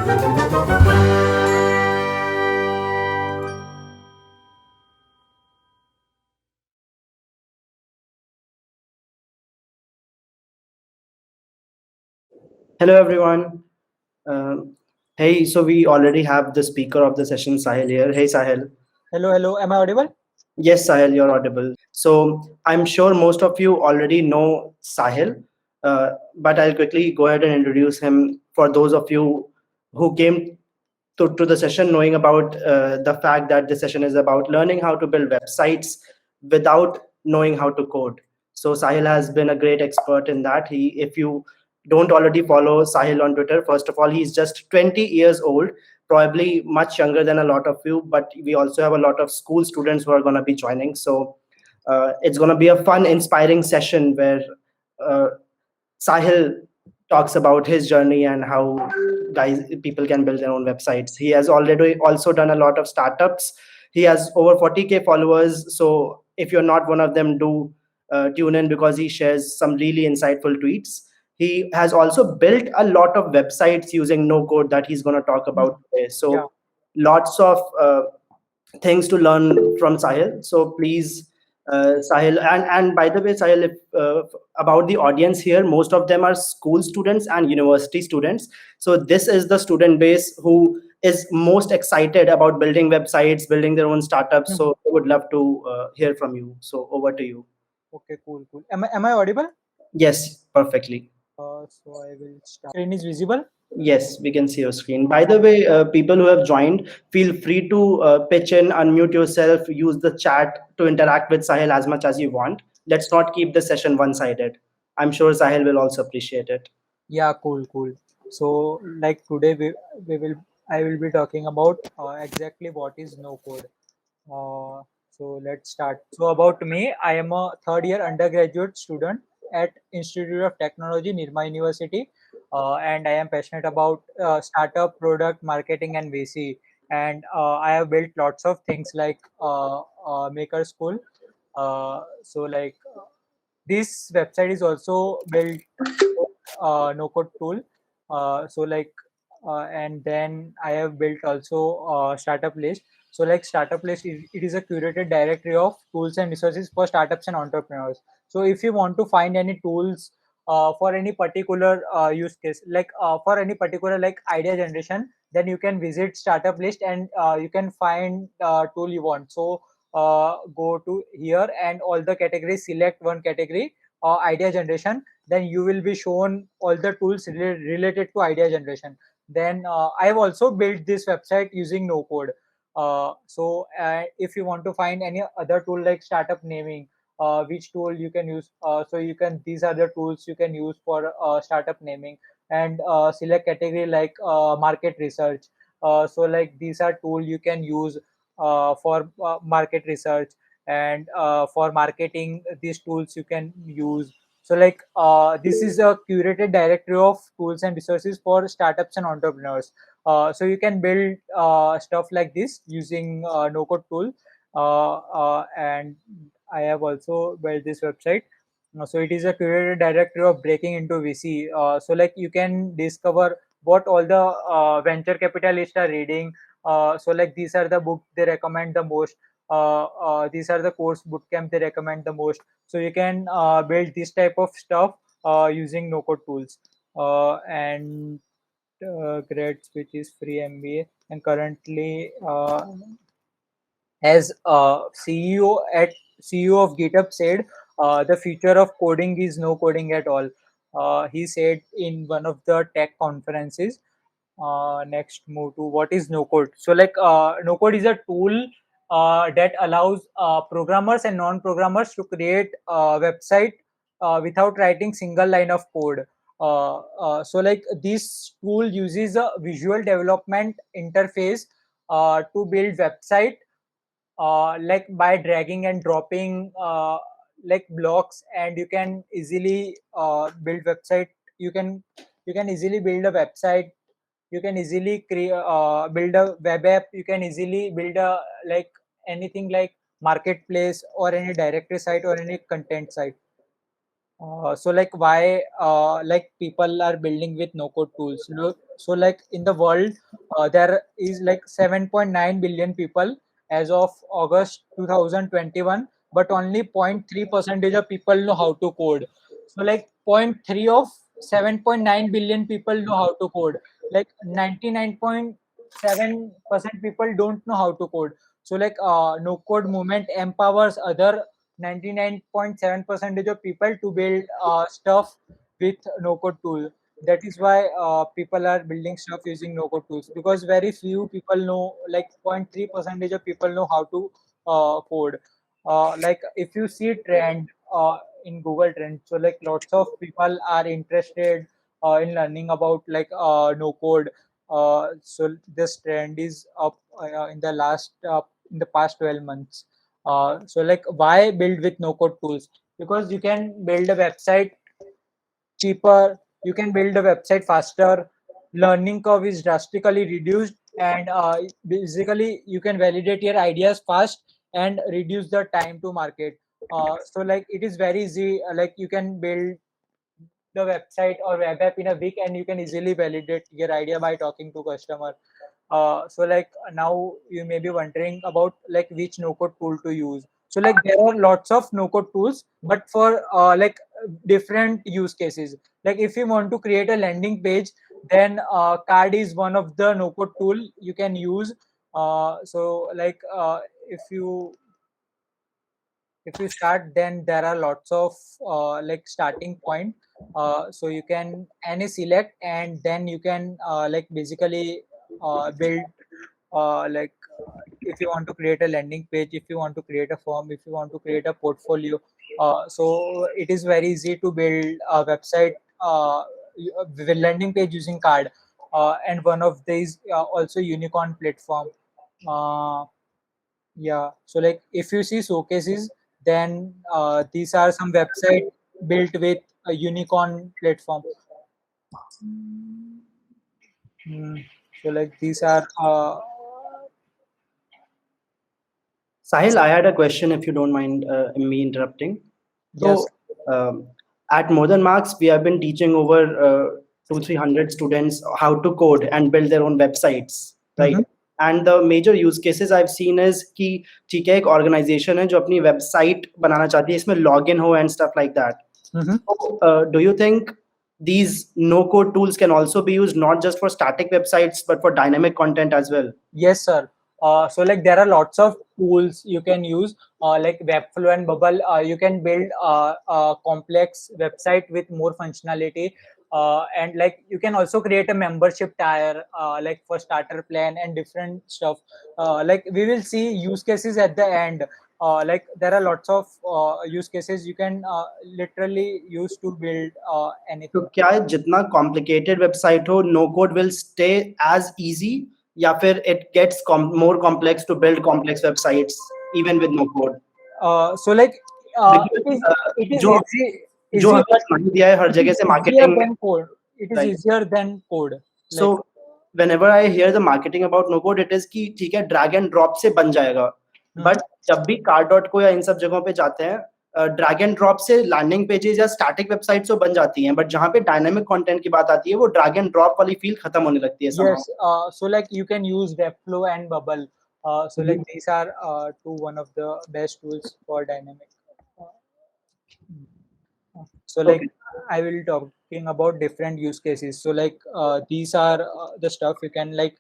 Hello, everyone. Hey, so we already have the speaker of the session, Sahil, here. Hey, Sahil. Hello, hello. Am I audible? Yes, Sahil, you're audible. So I'm sure most of you already know Sahil, but I'll quickly go ahead and introduce him for those of you who came to the session knowing about the fact that this session is about learning how to build websites without knowing how to code. So Sahil has been a great expert in that. If you don't already follow Sahil on Twitter, first of all, he's just 20 years old, probably much younger than a lot of you, but we also have a lot of school students who are going to be joining. So it's going to be a fun, inspiring session where uh, Sahil talks about his journey and how people can build their own websites. He has already also done a lot of startups. He has over 40K followers. So if you're not one of them, do tune in because he shares some really insightful tweets. He has also built a lot of websites using no code that he's going to talk Hmm. about today. Yeah. So lots of things to learn from Sahil. So please, Sahil, and by the way, Sahil, about the audience here, most of them are school students and university students. So this is the student base who is most excited about building websites, building their own startups. Hmm. So I would love to hear from you. So over to you. Okay, cool, cool. Am I audible? Yes, perfectly. So I will start. Screen is visible. Yes, we can see your screen. By the way, people who have joined, feel free to pitch in, unmute yourself, use the chat to interact with Sahil as much as you want. Let's not keep the session one-sided. I'm sure Sahil will also appreciate it. Yeah, cool, cool. So like today we will I will be talking about exactly what is no code. So let's start. So about me, I am a third year undergraduate student at Institute of Technology, Nirma University, and I am passionate about startup, product, marketing, and VC. And I have built lots of things like Maker School. So like this website is also built no code tool. So like and then I have built also startup list. So like startup list it is a curated directory of tools and resources for startups and entrepreneurs. So if you want to find any tools for any particular use case, like for any particular like idea generation, then you can visit startup list and you can find tool you want. So go to here and all the categories, select one category, idea generation, then you will be shown all the tools related to idea generation. Then I have also built this website using no code. So if you want to find any other tool like startup naming, which tool you can use, so you can, these are the tools you can use for startup naming. And select category like market research. So like these are tool you can use for market research. And for marketing, these tools you can use. So like this is a curated directory of tools and resources for startups and entrepreneurs. So you can build stuff like this using no code tool. And I have also built this website. So it is a curated directory of breaking into VC. So like you can discover what all the venture capitalists are reading. So like these are the books they recommend the most. These are the course bootcamp they recommend the most. So you can build this type of stuff using no code tools. And grades which is free MBA, and currently as CEO of GitHub said, the future of coding is no coding at all. He said in one of the tech conferences. Next, move to what is no code. So like no code is a tool that allows programmers and non-programmers to create a website without writing single line of code. So like this tool uses a visual development interface to build website, like by dragging and dropping like blocks, and you can easily build website. You can easily build a website. You can easily create build a web app. You can easily build a like anything like marketplace or any directory site or any content site. So like why like people are building with no code tools. Look, So like in the world, there is like 7.9 billion people as of August 2021, but only 0.3% of people know how to code. So like zero point 0.3 of 7.9 billion people know how to code. Like 99.7% people don't know how to code. So like no code movement empowers other 99.7% of people to build stuff with no code tool. That is why people are building stuff using no code tools, because very few people know, like 0.3% of people know how to code. Like if you see trend in Google Trend, so like lots of people are interested in learning about like no code. So this trend is up in the in the past 12 months. So like why build with no code tools? Because you can build a website cheaper, you can build a website faster, learning curve is drastically reduced, and basically you can validate your ideas fast and reduce the time to market. So like it is very easy, like you can build the website or web app in a week, and you can easily validate your idea by talking to customer. So like now you may be wondering about like which no code tool to use. So like there are lots of no code tools, but for like different use cases. Like if you want to create a landing page, then card is one of the no code tool you can use. So like if you start, then there are lots of like starting point. So you can any select, and then you can like basically build like if you want to create a landing page, if you want to create a form, if you want to create a portfolio. So it is very easy to build a website with a landing page using card. And one of these also unicorn platform. uh, yeah, so like if you see showcases, then these are some website built with a unicorn platform. Mm, so like these are Sahil, I had a question if you don't mind me interrupting. yes. So, at Modern Marks, we have been teaching over two, 300 students how to code and build their own websites, right? Mm-hmm. And the major use cases I've seen is कि ठीक है एक organization है जो अपनी website बनाना चाहती है इसमें login हो and stuff like that. Mm-hmm. So, do you think these no-code tools can also be used not just for static websites but for dynamic content as well? Yes, sir. So like there are lots of tools you can use, like Webflow and Bubble. You can build a complex website with more functionality, and like you can also create a membership tier, like for starter plan and different stuff. Like we will see use cases at the end. Like there are lots of use cases you can literally use to build तो anything. क्या है जितना complicated website हो no code will stay as easy या फिर it gets more complex to build complex websites even with no code So like it is जो जो easy, हमें but सुनाई दिया है हर it जगह is से easier मार्केटिंग में than code. It is right easier than code. So Like whenever I hear the marketing about no code it is कि ठीक है ड्रैग एंड ड्रॉप से बन जाएगा mhm. बट जब भी कार डॉट को या इन सब जगहों पे जाते हैं ड्रैग एंड ड्रॉप से लैंडिंग पेजेस या स्टैटिक वेबसाइट्स तो बन जाती हैं बट जहाँ पे डायनामिक कंटेंट की बात आती है वो ड्रैग एंड ड्रॉप वाली फील खत्म होने लगती है somehow. Yes. So like you can use Webflow and Bubble. So like Mhm. these are two one of the best tools for dynamic. Uh, So like Okay. I will talking about different use cases. So like these are the stuff you can like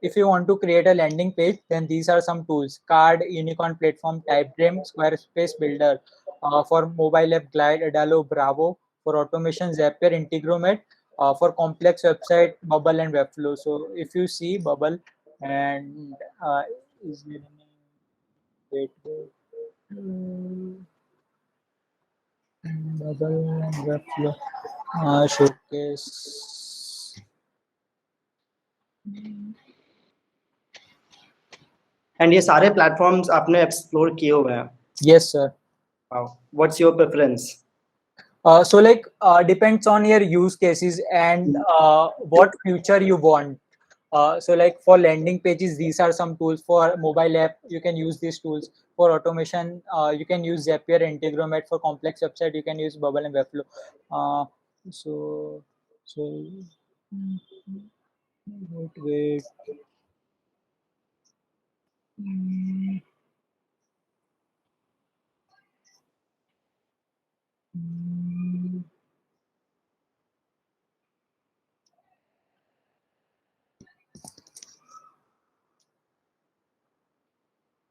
if you want to create a landing page, then these are some tools: Card, Unicorn Platform, Typedream, Squarespace Builder. For mobile app, Glide, Adalo, Bravo. For automation, Zapier, Integromat. For complex website, Bubble and Webflow. So if you see Bubble and is there any wait. Bubble and Webflow. Showcase. And ये सारे platforms आपने explore किए हुए हैं Yes, sir. What's your preference So like depends on your use cases and what future you want. So like for landing pages, these are some tools. For mobile app, you can use these tools. For automation, you can use Zapier, Integromat. For complex website, you can use Bubble and Webflow. So so Wait. Mm, mm.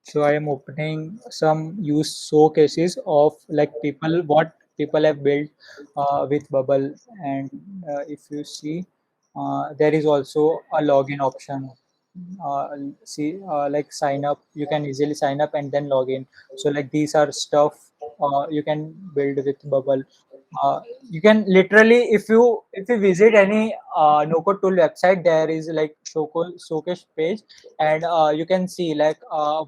So I am opening some use showcases of like people what people have built with Bubble, and if you see, there is also a login option. Uh, See, like sign up, you can easily sign up and then log in. So like these are stuff you can build with Bubble. You can literally, if you visit any no code tool website, there is like showcase page, and you can see like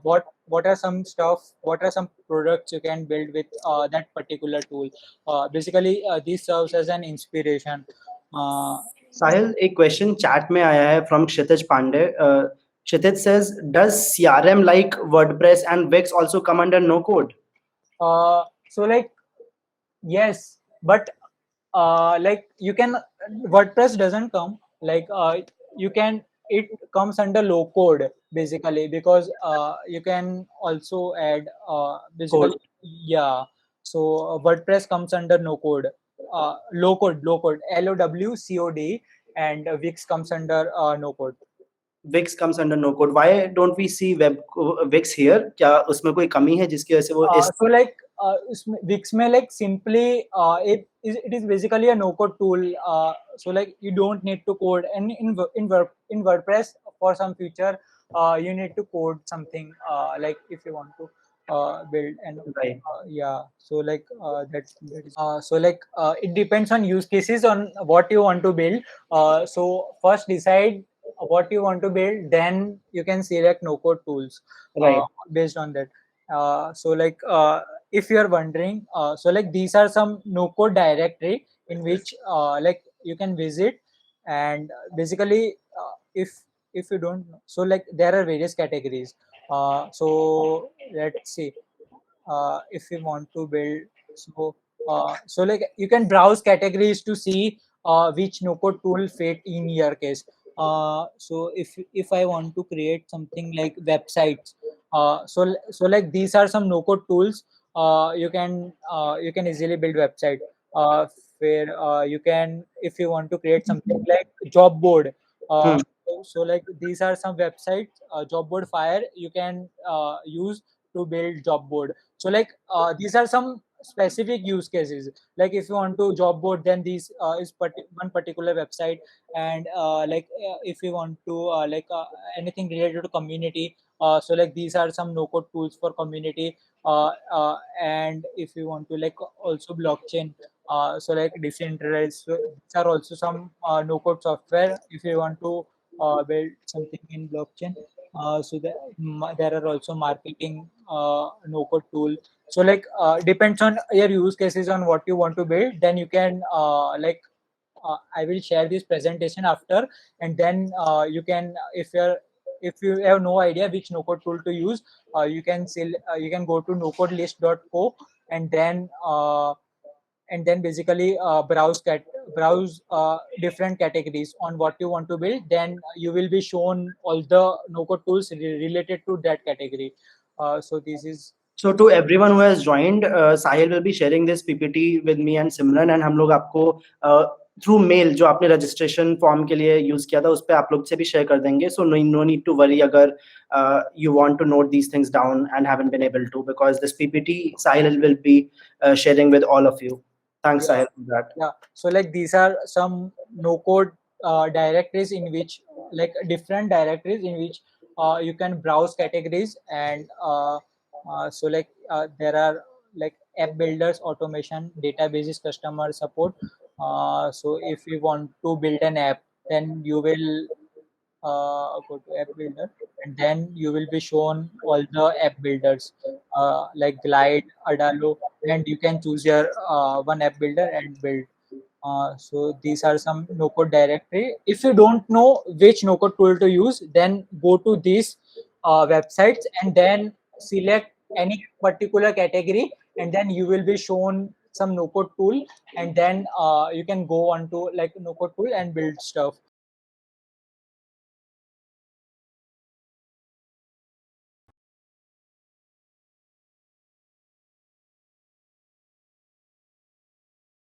what are some stuff, what are some products you can build with that particular tool. Basically this serves as an inspiration. uh, Sahil, एक question chat में आया है from Kshitij Pandey. Kshitij says, does CRM like WordPress and Wix also come under no code? so like yes, but like you can, WordPress doesn't come like you can, it comes under low code basically, because you can also add Code. basically, yeah. So WordPress comes under no code, low code, LOWCOD, and Wix comes under no code. Wix comes under no code. Why don't we see Wix here? क्या उसमें कोई कमी है जिसकी वजह से वो इस So like Wix में like simply it is basically a no code tool. So like you don't need to code, and in WordPress for some feature you need to code something like if you want to build, and right? yeah. So like that is so like it depends on use cases on what you want to build. So first decide what you want to build, then you can select no code tools Right. based on that. So like if you are wondering, so like these are some no code directory in which like you can visit, and basically if you don't know, so like there are various categories. So let's see, if you want to build, so like you can browse categories to see which no code tool fit in your case. So if I want to create something like websites, so like these are some no code tools. You can easily build website, uh, where you can, if you want to create something like job board, Hmm. so like these are some websites, job board fire you can use to build job board. So like these are some specific use cases. Like if you want to job board, then these is one particular website. And like if you want to anything related to community, so like these are some no code tools for community. And if you want to like also blockchain, so like decentralized, so these are also some no code software if you want to build something in blockchain. So there are also marketing no code tool. So like depends on your use cases on what you want to build, then you can I will share this presentation after, and then you can, if you have no idea which no code tool to use, you can go to nocodelist.co, and then basically browse different categories on what you want to build. Then you will be shown all the no code tools related to that category. So this is So to everyone who has joined, Sahil will be sharing this PPT with me and Simran, and हम लोग आपको through mail जो आपने registration form के लिए use किया था उस पे आप लोग से भी शेयर कर देंगे. So no need to worry अगर you want to note these things down and haven't been able to, because this PPT Sahil will be sharing with all of you. Thanks, yeah. Sahil, for that. Yeah, so like these are some no code directories in which, like different directories in which you can browse categories. And so like there are like app builders, automation, databases, customer support. So if you want to build an app, then you will go to app builder, and then you will be shown all the app builders like Glide, Adalo, and you can choose your one app builder and build. So these are some no code directory. If you don't know which no code tool to use, then go to these websites and then select any particular category, and then you will be shown some no code tool, and then you can go on to like no code tool and build stuff.